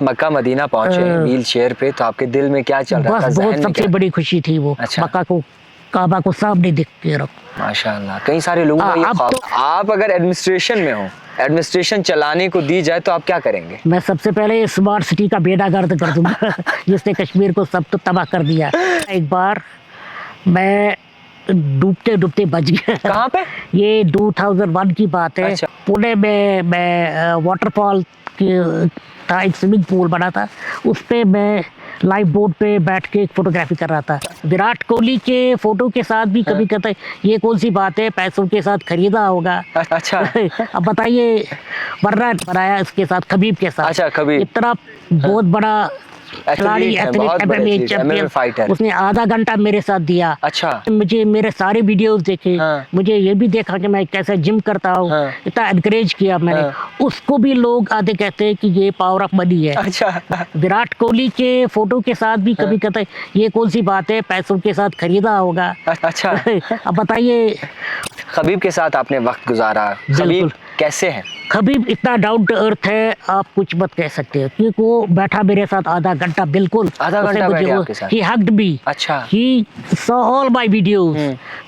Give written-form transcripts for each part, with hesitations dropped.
Mecca Medina पहुंचे wheel chair पे, तो आपके दिल में क्या चल रहा था? बस बहुत सबसे बड़ी खुशी थी वो। अच्छा। मक्का को, काबा को सामने देखते रहो। माशाल्लाह, कई सारे लोगों का ये ख्वाब। आप अगर एडमिनिस्ट्रेशन में हो, एडमिनिस्ट्रेशन चलाने को दी जाए तो आप क्या करेंगे? मैं सबसे पहले स्मार्ट सिटी का बेड़ा गर्द कर दूंगा जिसने कश्मीर को सब तो तबाह कर दिया। एक बार मैं डूबते डूबते बच गया। कहाँ पे? ये 2001 की बात है। अच्छा। पुणे में मैं वाटरफॉल था, एक स्विमिंग पूल बना था, उस पे मैं लाइफ बोट पे बैठ के फोटोग्राफी कर रहा था। विराट कोहली के फोटो के साथ भी कभी कहता है ये कौन सी बात है, पैसों के साथ खरीदा होगा। अच्छा। अब बताइए, वरना बनाया इसके साथ, खबीब के साथ। अच्छा, खबीब इतना बहुत बड़ा खिलाड़ी, एथलीट, MMA चैंपियन, उसने आधा घंटा मेरे साथ दिया। अच्छा। मुझे मेरे सारे वीडियोस देखे। हाँ। मुझे ये भी देखा कि मैं कैसे जिम करता हूँ। हाँ। इतना एनकरेज किया मैंने। हाँ। उसको भी लोग आधे कहते हैं कि ये पावर ऑफ मनी है। अच्छा। विराट कोहली के फोटो के साथ भी कभी कहते हैं ये कौन सी बात है, पैसों के साथ खरीदा होगा। अच्छा। अब बताइए, खबीब के साथ आपने वक्त गुजारा, खबीब कैसे हैं? खबीब इतना डाउन टू अर्थ है, आप कुछ मत कह सकते हो, क्योंकि वो बैठा मेरे साथ आधा घंटा, बिल्कुल आधा घंटा बैठे आपके साथ? He hugged me. अच्छा। He saw all my videos.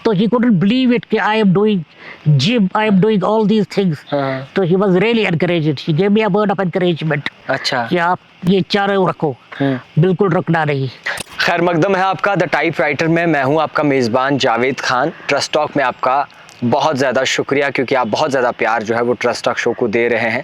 तो he couldn't believe it कि I am doing gym, I am doing all these things. तो he was really encouraged. He gave me a word of encouragement. अच्छा। कि आप ये चारों रखो, बिल्कुल रखना नहीं। खैर मकदम है आपका द टाइप राइटर में। मैं हूं आपका मेज़बान जावेद खान। ट्रस्ट टॉक में आपका बहुत ज़्यादा शुक्रिया, क्योंकि आप बहुत ज़्यादा प्यार जो है वो ट्रस्ट टॉक शो को दे रहे हैं।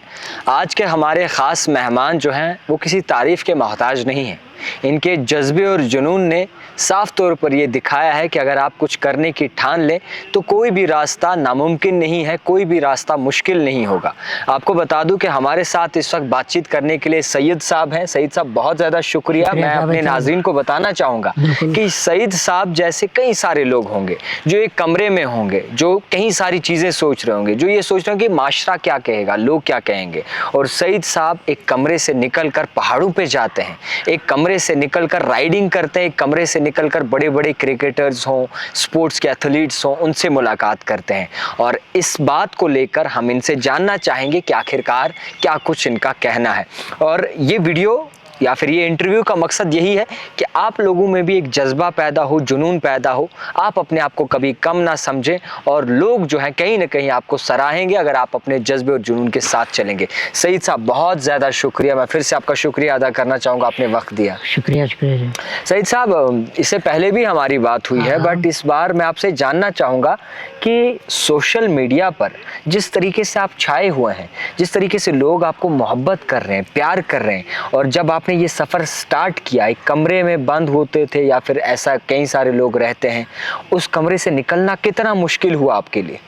आज के हमारे ख़ास मेहमान जो हैं वो किसी तारीफ़ के मोहताज नहीं हैं। इनके जज्बे और जुनून ने साफ तौर पर ये दिखाया है कि अगर आप कुछ करने की ठान लें तो कोई भी रास्ता नामुमकिन नहीं है, कोई भी रास्ता मुश्किल नहीं होगा। आपको बता दूं कि हमारे साथ इस वक्त बातचीत करने के लिए सईद साहब हैं। सईद साहब बहुत ज़्यादा शुक्रिया। मैं अपने नाज़रीन को बताना चाहूँगा कि सईद साहब जैसे कई सारे लोग होंगे जो एक कमरे में होंगे, जो कई सारी चीज़ें सोच रहे होंगे, जो ये सोच रहे होंगे कि माशरा क्या कहेगा, लोग क्या कहेंगे, और सईद साहब एक कमरे से निकल कर पहाड़ों पर जाते हैं, एक कमरे से निकलकर राइडिंग करते हैं, एक कमरे से निकलकर बड़े बड़े क्रिकेटर्स हों, स्पोर्ट्स के एथलीट्स हों, उनसे मुलाकात करते हैं। और इस बात को लेकर हम इनसे जानना चाहेंगे कि आखिरकार क्या कुछ इनका कहना है। और ये वीडियो या फिर ये इंटरव्यू का मकसद यही है कि आप लोगों में भी एक जज्बा पैदा हो, जुनून पैदा हो, आप अपने आप को कभी कम ना समझें, और लोग जो हैं कहीं ना कहीं आपको सराहेंगे अगर आप अपने जज्बे और जुनून के साथ चलेंगे। सईद साहब बहुत ज़्यादा शुक्रिया। मैं फिर से आपका शुक्रिया अदा करना चाहूँगा, आपने वक्त दिया। शुक्रिया। शुक्रिया सईद साहब, इससे पहले भी हमारी बात हुई है, बट इस बार मैं आपसे जानना चाहूँगा कि सोशल मीडिया पर जिस तरीके से आप छाए हुए हैं, जिस तरीके से लोग आपको मोहब्बत कर रहे हैं, प्यार कर रहे हैं, और जब आपने ये सफ़र स्टार्ट किया, एक कमरे में बंद होते थे या फिर ऐसा कई सारे लोग रहते हैं, उस कमरे से निकलना कितना मुश्किल हुआ आपके लिए?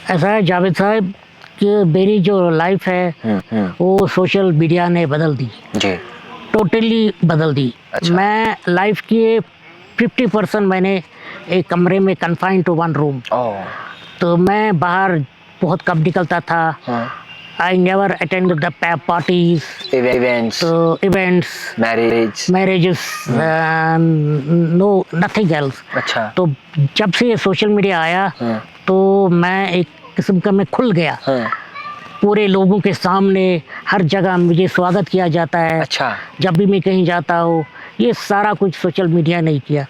ऐसा है जावेद साहब कि मेरी जो लाइफ है वो सोशल मीडिया ने बदल दी जी, टोटली बदल दी। अच्छा। मैं लाइफ के 50% मैंने एक कमरे में कन्फाइन टू वन रूम। तो मैं बाहर बहुत कम निकलता था। I never attended the parties, events, marriages, no nothing else. अच्छा। तो जब से ये सोशल मीडिया आया तो मैं एक किस्म का मैं खुल गया। पूरे लोगों के सामने हर जगह मुझे स्वागत किया जाता है। अच्छा। जब भी मैं कहीं जाता हूँ, ये सारा कुछ सोशल मीडिया ने किया।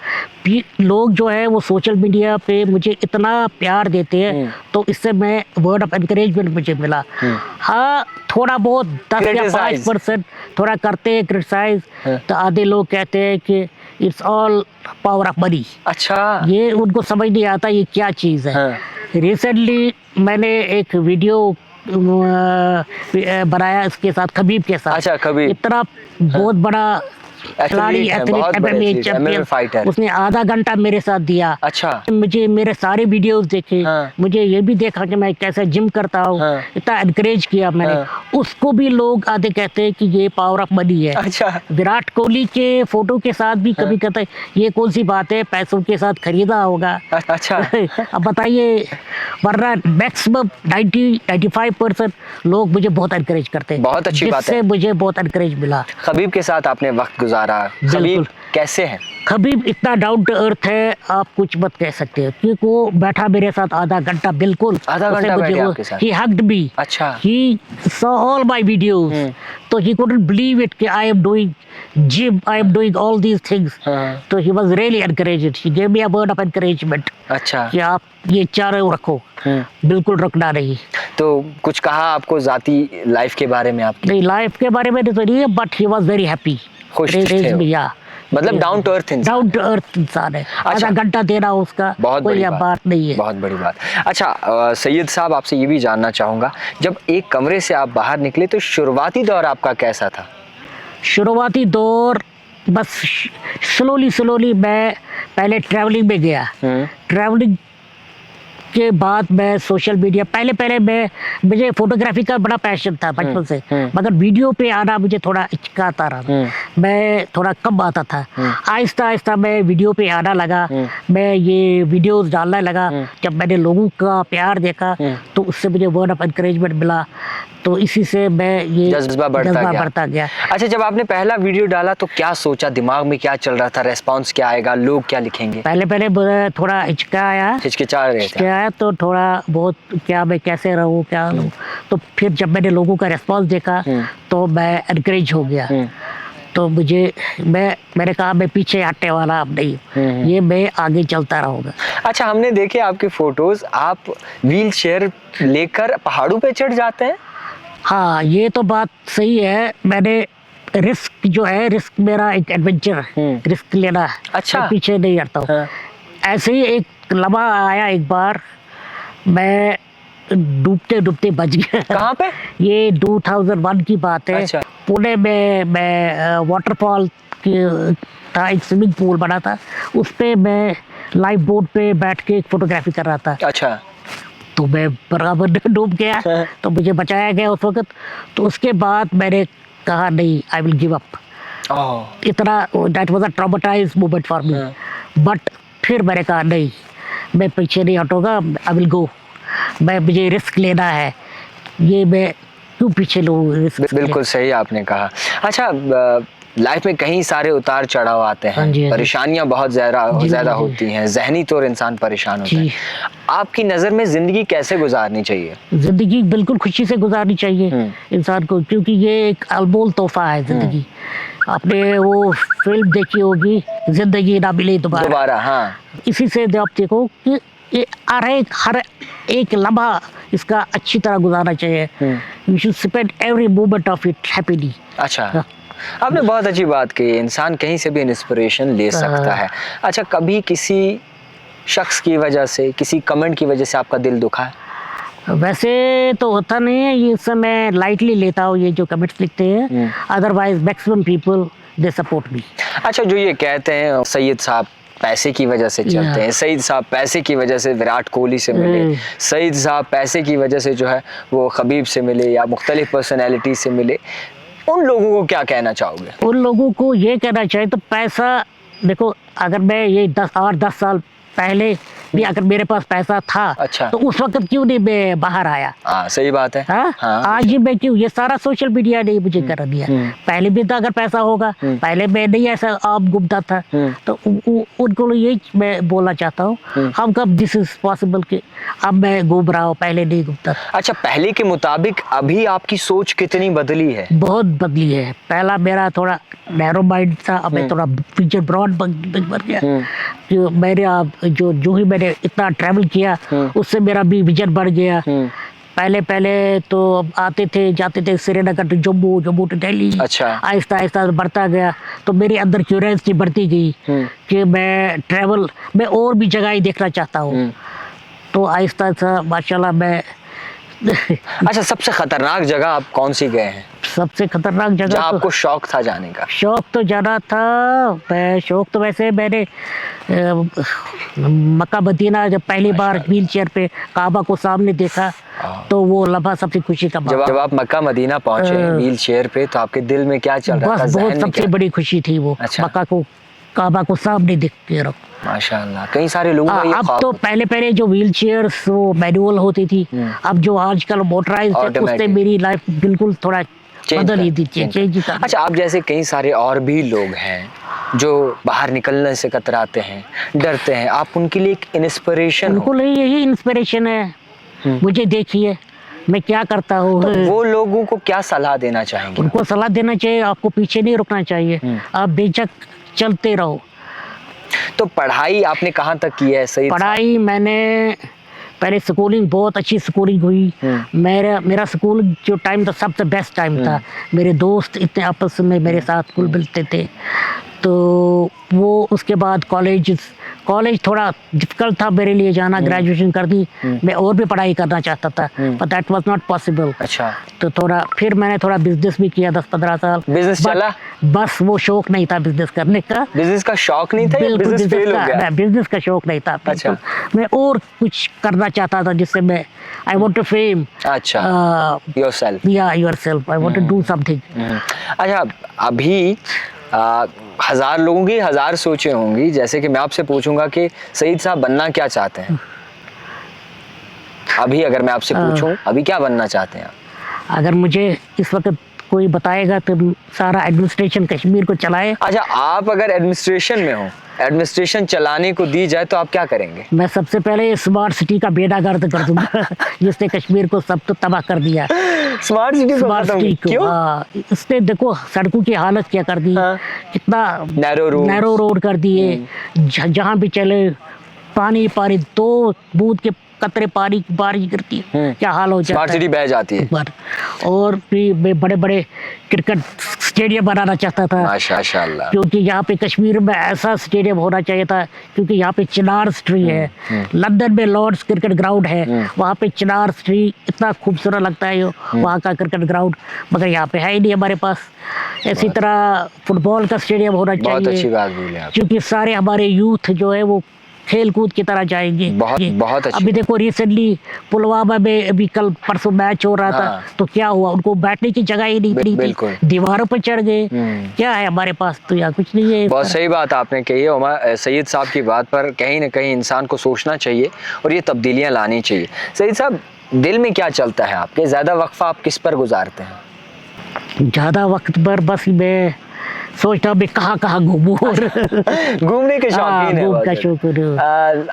लोग जो है वो सोशल मीडिया पे मुझे इतना प्यार देते हैं, तो इससे मैं वर्ड ऑफ एनकरेजमेंट मुझे मिला। हाँ, थोड़ा बहुत 10 या 5% थोड़ा करते हैं क्रिटिसाइज, तो आधे लोग कहते हैं कि it's all power of money. अच्छा। ये उनको समझ नहीं आता ये क्या चीज़ है। रिसेंटली मैंने एक वीडियो बनाया इसके साथ, खबीब के साथ। अच्छा, खबीब इतना बहुत बड़ा खिलाड़ी, एथलीट, MMA चैंपियन, उसने आधा घंटा मेरे साथ दिया। अच्छा। मुझे मेरे सारे वीडियोस देखे। मुझे ये भी देखा कि मैं कैसे जिम करता हूँ। इतना एनकरेज किया मैंने। उसको भी लोग आधे कहते हैं कि ये पावर ऑफ मनी है। अच्छा। विराट कोहली के फोटो के साथ भी कभी कहते हैं ये कौन सी बात है, पैसों के साथ खरीदा होगा। अच्छा। अब बताइए, वरना मैक्सिमम 90-95% लोग मुझे बहुत एनकरेज करते हैं। बहुत अच्छी बात है, मुझे बहुत एनकरेज मिला। खबीब के साथ आपने वक्त गुजारा। खबीब कैसे हैं? खबीब इतना डाउन टू अर्थ है, आप कुछ मत कह सकते हो, क्योंकि वो बैठा मेरे साथ आधा घंटा, बिल्कुल आधा उसने घंटा मुझे बैठे वो- आपके साथ? he hugged me, अच्छा। he saw all my videos, तो he couldn't believe it कि I am doing gym, I am doing all these things, हाँ। तो he was really encouraged, he gave me a word of encouragement अच्छा। कि आप ये चारों रखो, बिल्कुल रखना नहीं। तो कुछ कहा आपको जाती लाइफ के बारे में आपकी? नहीं, लाइफ के बारे में तो नहीं है, but he was very happy, खुश थे वो? मतलब डाउन टू अर्थ इंसान? डाउन टू अर्थ इंसान है। अच्छा। आधा घंटा देना उसका बहुत कोई बड़ी बात नहीं है। बहुत बड़ी बात। अच्छा सैयद साहब, आपसे ये भी जानना चाहूँगा, जब एक कमरे से आप बाहर निकले तो शुरुआती दौर आपका कैसा था? शुरुआती दौर बस स्लोली मैं पहले ट्रैवलिंग में गया, ट्रैवलिंग के बाद मैं सोशल मीडिया, पहले मुझे फोटोग्राफी का बड़ा पैशन था बचपन से, मगर वीडियो पे आना मुझे थोड़ा हिचकाता रहा, मैं थोड़ा कम आता था। आहिस्ता आहिस्ता मैं वीडियो पे आना लगा, मैं ये वीडियोस डालने लगा। जब मैंने लोगों का प्यार देखा तो उससे मुझे वर्ड ऑफ एनकरेजमेंट मिला, तो इसी से मैं ये जज्बा बढ़ता गया। अच्छा, जब आपने पहला वीडियो डाला तो क्या सोचा, दिमाग में क्या चल रहा था, रेस्पॉन्स क्या आएगा, लोग क्या लिखेंगे? पहले थोड़ा हिचकिचा रहे थे? तो थोड़ा बहुत क्या मैं कैसे रहूँ, क्या रहूँ। तो फिर जब मैंने लोगों का रेस्पॉन्स देखा तो मैं एनकरेज हो गया, तो मैंने कहा मैं पीछे हटने वाला अब नहीं, ये मैं आगे चलता रहूँगा। अच्छा, हमने देखे आपकी फोटोज, आप व्हील चेयर लेकर पहाड़ों पे चढ़ जाते हैं? हाँ, ये तो बात सही है। मैंने रिस्क मेरा एक एडवेंचर है, रिस्क लेना है। अच्छा। मैं पीछे नहीं हटता हूँ। हाँ। ऐसे ही एक लम्हा आया, एक बार मैं डूबते बच गया। कहाँ पे? ये 2001 की बात है। अच्छा। पुणे में मैं वाटरफॉल था, एक स्विमिंग पूल बना था, उस पे मैं लाइफ बोट पे बैठ के फोटोग्राफी कर रहा था। अच्छा। तो मैं बराबर डूब गया, तो मुझे बचाया गया उस वक्त। तो उसके बाद मैंने कहा नहीं, आई विल गिव अप। इतना that was a traumatised moment for me. But फिर मैंने कहा नहीं, मैं पीछे नहीं हटूंगा, आई विल गो। मुझे रिस्क लेना है, ये मैं क्यों पीछे लूँ रिस्क? बिल्कुल सही आपने कहा। अच्छा, लाइफ में कई सारे उतार चढ़ाव आते हैं, हाँ जी। परेशानियां बहुत ज्यादा जी। होती हैं, जहनी तौर इंसान परेशान होता है। जी। आपकी नज़र में जिंदगी कैसे गुजारनी चाहिए? जिंदगी बिल्कुल खुशी से गुजारनी चाहिए इंसान को, क्योंकि ये एक अनमोल तोहफा है जिंदगी। आपने वो फिल्म देखी होगी, जिंदगी ना मिले दोबारा। हाँ। इसी से आप देखो कि ये हर एक लम्हा इसका अच्छी तरह गुजारना चाहिए। You should spend every moment of it happily. अच्छा, आपने बहुत अच्छी बात कही, इंसान कहीं से भी इंस्पिरेशन ले सकता है। अच्छा, कभी किसी शख्स की वजह से, किसी कमेंट की वजह से आपका दिल दुखा है? वैसे तो होता नहीं है, ये सब मैं लाइटली लेता हूँ, ये जो कमेंट्स लिखते हैं। Otherwise maximum people they support me. अच्छा, जो ये कहते हैं सैयद साहब पैसे की वजह से चलते हैं, सईद साहब पैसे की वजह से विराट कोहली से मिले, सईद साहब पैसे की वजह से जो है वो खबीब से मिले या मुख्तलिफ पर्सनैलिटी से मिले, उन लोगों को क्या कहना चाहोगे? उन लोगों को ये कहना चाहिए, तो पैसा देखो, अगर मैं ये 10 साल पहले भी अगर मेरे पास पैसा था, अच्छा, तो उस वक्त क्यों नहीं मैं बाहर आया? हाँ, सही बात है। हाँ? आज ही मैं क्यों, ये सारा सोशल मीडिया ने मुझे कर दिया। पहले भी तो अगर पैसा होगा, पहले मैं नहीं ऐसा आप घूमता था, तो उनको यही मैं बोलना चाहता हूँ, हम कब दिस इज पॉसिबल कि अब मैं घूम रहा हूँ, पहले नहीं घूमता था। अच्छा, पहले के मुताबिक अभी आपकी सोच कितनी बदली है? बहुत बदली है। पहला मेरा थोड़ा नैरो माइंड था, अब मैं थोड़ा विजन ब्रॉड बन गया। जो मेरे जो ही मैंने इतना ट्रैवल किया, उससे मेरा भी विजन बढ़ गया। पहले तो आते थे जाते थे श्रीनगर टू जम्मू, जम्मू टू दिल्ली। अच्छा। आहिस्ता आहिस्ता बढ़ता गया, तो मेरे अंदर क्यूरियोसिटी बढ़ती गई कि मैं और भी जगह देखना चाहता हूँ। तो आहिस्ता आहिस्ता माशाल्लाह मैं अच्छा, सबसे खतरनाक जगह आप कौन सी गए हैं? सबसे खतरनाक जगह आपको शौक था जाने का? शौक तो जाना था, शौक तो वैसे मैंने मक्का मदीना जब पहली बार व्हील चेयर पे काबा को सामने देखा, तो वो लम्हा सबसे खुशी का। जब आप मक्का मदीना पहुंचे व्हील चेयर पे, तो आपके दिल में क्या चल रहा था? बहुत सबसे बड़ी खुशी थी वो। अच्छा। मक्का को काबा को सामने देखते रहो। माशाल्लाह, कई सारे लोगों का ये अब तो पहले जो व्हील चेयर्स वो मैनुअल होती थी, अब जो आजकल मोटराइज्ड है, उससे मेरी लाइफ बिल्कुल थोड़ा बदल ही थी, चेंज। अच्छा, आप जैसे कई सारे और भी लोग हैं जो बाहर निकलने से कतराते हैं, डरते हैं, आप उनके लिए एक इंस्पिरेशन हो। उनको लिए यही इंस्पिरेशन है। मुझे देखिए मैं क्या करता हूँ। तो वो लोगों को क्या सलाह देना चाहेंगे? उनको सलाह देना चाहिए, आपको पीछे नहीं रुकना चाहिए, आप बेझक चलते रहो। तो पढ़ाई आपने कहाँ तक की है सही? पढ़ाई मैंने पहले स्कूलिंग बहुत अच्छी स्कूलिंग हुई। मेरा स्कूल जो टाइम था सबसे बेस्ट टाइम था। मेरे दोस्त इतने आपस में मेरे साथ घुल मिलते थे। तो वो उसके बाद कॉलेज थोड़ा डिफिकल्ट था मेरे लिए जाना। ग्रेजुएशन कर दी, मैं और भी पढ़ाई करना चाहता था, पर दैट वाज नॉट पॉसिबल। अच्छा। तो फिर मैंने थोड़ा बिजनेस भी किया 10-15 साल। बिजनेस चला? बस वो शौक नहीं था बिजनेस करने का। बिजनेस का शौक नहीं था या बिजनेस फेल हो गया? बिजनेस का शौक नहीं था। अच्छा। मैं और कुछ करना चाहता था जिससे मैं आई वांट टू फेम। अच्छा, योरसेल्फ। या yourself, I want to do something. अच्छा, अभी 1000 लोगों की 1000 सोचें होंगी। जैसे कि मैं आपसे पूछूंगा कि सईद साहब बनना क्या चाहते हैं? अभी अगर मैं आपसे पूछूं, अभी क्या बनना चाहते हैं आप? अगर मुझे इस वक्त कोई बताएगा तो सारा एडमिनिस्ट्रेशन कश्मीर को चलाए। अच्छा, आप अगर एडमिनिस्ट्रेशन में हो, एडमिनिस्ट्रेशन चलाने को दी जाए तो आप क्या करेंगे? मैं सबसे पहले स्मार्ट सिटी का बेड़ा गर्द कर दूंगा जिसने कश्मीर को सब तो तबाह कर दिया। स्मार्ट सिटी को स्मार्ट खत्म? सिटी को, क्यों? इसने देखो सड़कों की हालत क्या कर दी। हाँ। कितना नैरो रोड कर दिए। जहाँ भी चले पानी पानी, 2 बूंद के कतरे पानी की बारिश गिरती है, क्या हाल हो जाता है। स्मार्ट सिटी बह जाती है। और भी मैं बड़े बड़े क्रिकेट स्टेडियम बनाना चाहता था, माशाल्लाह। क्योंकि यहाँ पे कश्मीर में ऐसा स्टेडियम होना चाहिए था, क्योंकि यहाँ पे चिनार्स ट्री है। लंदन में लॉर्ड्स क्रिकेट ग्राउंड है, वहाँ पे चिनार्स ट्री इतना खूबसूरत लगता है वहाँ का क्रिकेट ग्राउंड, मगर यहाँ पे है ही नहीं हमारे पास। इसी तरह फुटबॉल का स्टेडियम होना चाहिए। बहुत अच्छी बात बोली आप। क्योंकि सारे हमारे यूथ जो है वो खेल कूद की तरह जाएंगे। बहुत अच्छी। अभी देखो रिसेंटली पुलवामा में अभी कल परसों मैच हो रहा था, तो क्या हुआ, उनको बैठने की जगह ही नहीं मिली थी, दीवारों पर चढ़ गए। क्या है हमारे पास? तो यहाँ कुछ नहीं है। बहुत सही बात आपने कही है उमर सईद साहब की बात पर कहीं ना कहीं इंसान को सोचना चाहिए और ये तब्दीलियाँ लानी चाहिए। सईद साहब, दिल में क्या चलता है आपके? ज़्यादा वक्फा आप किस पर गुजारते हैं? ज़्यादा वक्त पर बस मैं सोचता हूँ कहाँ घूमूं। घूमने के शौकीन है? का शौक।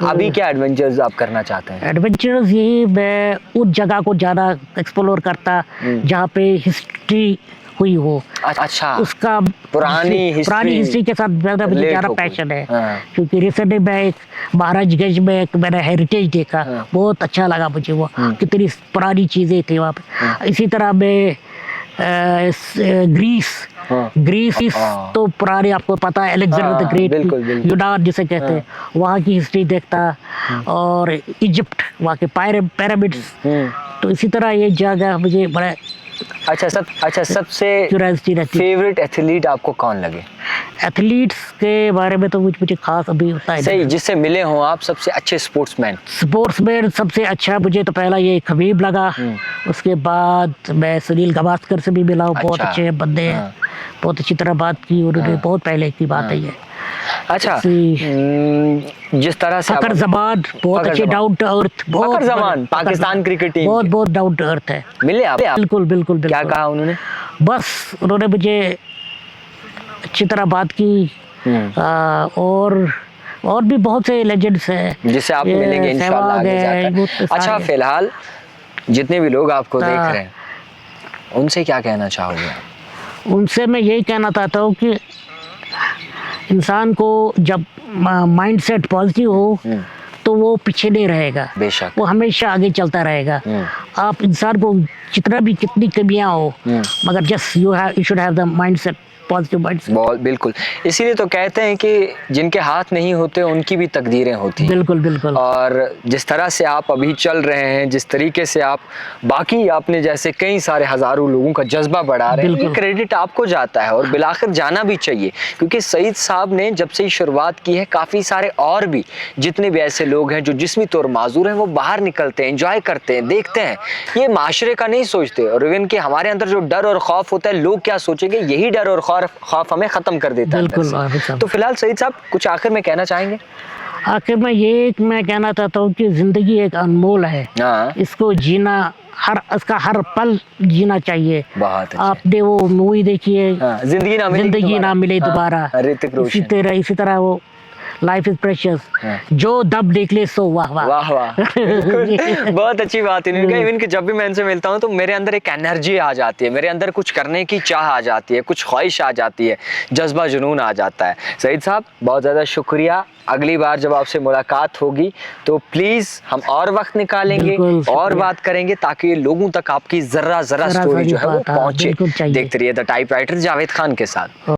अभी क्या एडवेंचर्स आप करना चाहते हैं? एडवेंचर्स यही, मैं उस जगह को ज़्यादा एक्सप्लोर करता जहाँ पे हिस्ट्री हुई हो। अच्छा, उसका पुरानी हिस्ट्री के साथ ज़्यादा मुझे ज़्यादा पैशन है। क्योंकि रिसेंटली मैं एक महाराजगंज में एक मैंने हेरिटेज देखा, बहुत अच्छा लगा मुझे। वो कितनी पुरानी चीज़ें थी वहाँ पे। इसी तरह मैं ग्रीस तो पुराने, आपको पता है अलेक्जेंडर द ग्रेट, यूनान जिसे कहते हैं, वहाँ की हिस्ट्री देखता। और इजिप्ट, वहाँ के पिरामिड्स। तो इसी तरह ये जगह मुझे बड़ा सबसे फेवरेट एथलीट आपको कौन लगे? एथलीट्स के बारे में तो मुझे खास अभी होता है सही, जिससे मिले हो आप सबसे अच्छे स्पोर्ट्समैन सबसे अच्छा मुझे तो पहला ये खबीब लगा। उसके बाद मैं सुनील गावस्कर से भी मिला हूँ। बहुत अच्छे बंदे हैं, बहुत अच्छी तरह बात की उन्होंने, बहुत पहले की बात है ये। अच्छा, जिस तरह से फखर जमान बहुत अच्छे, down to earth. Fakhar Zaman Pakistan cricket team बहुत डाउन टू अर्थ है। मिले आप? बिल्कुल। क्या कहा उन्होंने? बस उन्होंने मुझे अच्छी तरह बात की। और भी बहुत से लेजेंड्स हैं जिससे आप मिलेंगे इंशाल्लाह आगे जाकर। अच्छा, फिलहाल जितने भी लोग आपको देख रहे हैं उनसे क्या कहना चाहोगे? उनसे मैं यही कहना चाहता हूँ कि इंसान को जब माइंडसेट पॉजिटिव हो तो वो पीछे नहीं रहेगा, बेशक वो हमेशा आगे चलता रहेगा। आप इंसान को कितनी कमियां हो, मगर just you should have the mindset, positive mindset. बिल्कुल, इसीलिए तो कहते हैं कि जिनके हाथ नहीं होते उनकी भी तकदीरें होती हैं। बिल्कुल। और जिस तरह से आप अभी चल रहे हैं, जिस तरीके से आप बाकी आपने जैसे कई सारे हजारों लोगों का जज्बा बढ़ा रहे हैं, ये क्रेडिट आपको जाता है और बिलाखिर जाना भी चाहिए। क्योंकि सईद साहब ने जब से शुरुआत की है, काफ़ी सारे और भी जितने भी ऐसे लोग हैं जो जिस्मी तौर माजूर हैं, वो बाहर निकलते हैं, एंजॉय करते हैं, देखते हैं, ये माशरे का नहीं सोचते। और इवन कि हमारे अंदर जो डर और खौफ होता है, लोग क्या सोचेंगे, यही डर और खौफ हमें खत्म कर देता है। बिल्कुल। तो फिलहाल सईद साहब कुछ आखिर में कहना चाहेंगे? आखिर में मैं कहना चाहता हूँ कि जिंदगी एक अनमोल है, इसको जीना उसका हर पल जीना चाहिए। बहुत अच्छा। आपने वो मूवी देखी है, हाँ, जिंदगी ना मिले जिंदगी ना मिले दोबारा, हाँ, ऋतिक रोशन। इसी तरह वो लाइफ इज प्रेशियस, हाँ। जो दब निकले सो वाह वाह। वाह वाह बिल्कुल, बहुत अच्छी बात है इनका। इवन कि जब भी मैं इनसे मिलता हूँ तो मेरे अंदर एक एनर्जी आ जाती है, मेरे अंदर कुछ करने की चाह आ जाती है, कुछ ख्वाहिश आ जाती है, जज्बा जुनून आ जाता है। सईद साहब बहुत ज़्यादा शुक्रिया। अगली बार जब आपसे मुलाकात होगी तो प्लीज़ हम और वक्त निकालेंगे बिल्कुल, और शुक्रिया। बात करेंगे ताकि लोगों तक आपकी ज़रा जरा स्टोरी सा जो है वो बात, हाँ, पहुँचे। बिल्कुल चाहिए। देखते रहिए द टाइपराइटर जावेद खान के साथ।